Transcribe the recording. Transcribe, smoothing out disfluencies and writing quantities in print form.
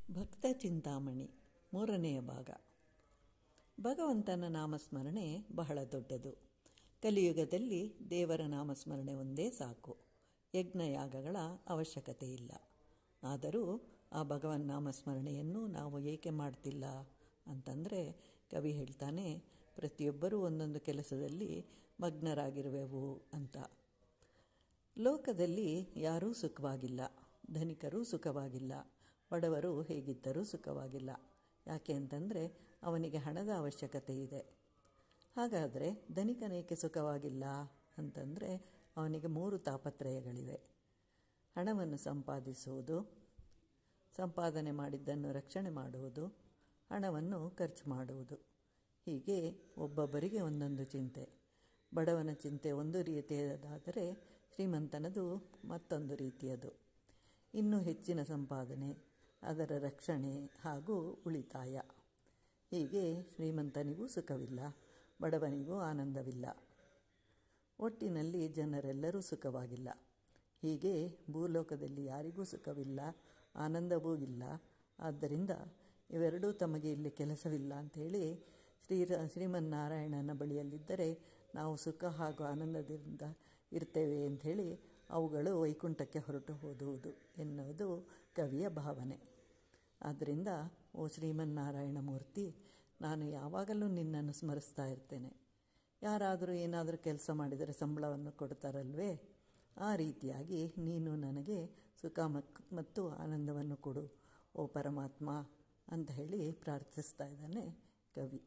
ಭಕ್ತ ಚಿಂತಾಮಣಿ ಮೂರನೆಯ ಭಾಗ. ಭಗವಂತನ ನಾಮಸ್ಮರಣೆ ಬಹಳ ದೊಡ್ಡದು. ಕಲಿಯುಗದಲ್ಲಿ ದೇವರ ನಾಮಸ್ಮರಣೆ ಒಂದೇ ಸಾಕು. ಯಜ್ಞಯಾಗಗಳ ಅವಶ್ಯಕತೆ ಇಲ್ಲ. ಆದರೂ ಆ ಭಗವನ್ ನಾಮಸ್ಮರಣೆಯನ್ನು ನಾವು ಏಕೆ ಮಾಡ್ತಿಲ್ಲ ಅಂತಂದರೆ, ಕವಿ ಹೇಳ್ತಾನೆ, ಪ್ರತಿಯೊಬ್ಬರೂ ಒಂದೊಂದು ಕೆಲಸದಲ್ಲಿ ಮಗ್ನರಾಗಿರುವೆವು ಅಂತ. ಲೋಕದಲ್ಲಿ ಯಾರೂ ಸುಖವಾಗಿಲ್ಲ. ಧನಿಕರೂ ಸುಖವಾಗಿಲ್ಲ, ಬಡವರು ಹೇಗಿದ್ದರೂ ಸುಖವಾಗಿಲ್ಲ. ಯಾಕೆ ಅಂತಂದರೆ ಅವನಿಗೆ ಹಣದ ಅವಶ್ಯಕತೆ ಇದೆ. ಹಾಗಾದರೆ ಧನಿಕನೇಕೆ ಸುಖವಾಗಿಲ್ಲ ಅಂತಂದರೆ, ಅವನಿಗೆ 3 ತಾಪತ್ರಯಗಳಿವೆ. ಹಣವನ್ನು ಸಂಪಾದಿಸುವುದು, ಸಂಪಾದನೆ ಮಾಡಿದ್ದನ್ನು ರಕ್ಷಣೆ ಮಾಡುವುದು, ಹಣವನ್ನು ಖರ್ಚು ಮಾಡುವುದು. ಹೀಗೆ ಒಬ್ಬೊಬ್ಬರಿಗೆ ಒಂದೊಂದು ಚಿಂತೆ. ಬಡವನ ಚಿಂತೆ ಒಂದು ರೀತಿಯದಾದರೆ ಶ್ರೀಮಂತನದು ಮತ್ತೊಂದು ರೀತಿಯದು. ಇನ್ನೂ ಹೆಚ್ಚಿನ ಸಂಪಾದನೆ, ಅದರ ರಕ್ಷಣೆ ಹಾಗೂ ಉಳಿತಾಯ. ಹೀಗೆ ಶ್ರೀಮಂತನಿಗೂ ಸುಖವಿಲ್ಲ, ಬಡವನಿಗೂ ಆನಂದವಿಲ್ಲ. ಒಟ್ಟಿನಲ್ಲಿ ಜನರೆಲ್ಲರೂ ಸುಖವಾಗಿಲ್ಲ. ಹೀಗೆ ಭೂಲೋಕದಲ್ಲಿ ಯಾರಿಗೂ ಸುಖವಿಲ್ಲ, ಆನಂದವೂ ಇಲ್ಲ. ಆದ್ದರಿಂದ ಇವೆರಡೂ ತಮಗೆ ಇಲ್ಲಿ ಕೆಲಸವಿಲ್ಲ ಅಂಥೇಳಿ ಶ್ರೀಮನ್ನಾರಾಯಣನ ಬಳಿಯಲ್ಲಿದ್ದರೆ ನಾವು ಸುಖ ಹಾಗೂ ಆನಂದದಿಂದ ಇರ್ತೇವೆ ಅಂಥೇಳಿ ಅವುಗಳು ವೈಕುಂಠಕ್ಕೆ ಹೊರಟು ಹೋದುವುದು ಎನ್ನುವುದು ಕವಿಯ ಭಾವನೆ. ಆದ್ದರಿಂದ ಓ ಶ್ರೀಮನ್ನಾರಾಯಣ ಮೂರ್ತಿ, ನಾನು ಯಾವಾಗಲೂ ನಿನ್ನನ್ನು ಸ್ಮರಿಸ್ತಾ ಇರ್ತೇನೆ. ಯಾರಾದರೂ ಏನಾದರೂ ಕೆಲಸ ಮಾಡಿದರೆ ಸಂಬಳವನ್ನು ಕೊಡ್ತಾರಲ್ವೇ, ಆ ರೀತಿಯಾಗಿ ನೀನು ನನಗೆ ಸುಖ ಮತ್ತು ಆನಂದವನ್ನು ಕೊಡು ಓ ಪರಮಾತ್ಮ ಅಂತ ಹೇಳಿ ಪ್ರಾರ್ಥಿಸ್ತಾ ಇದ್ದಾನೆ ಕವಿ.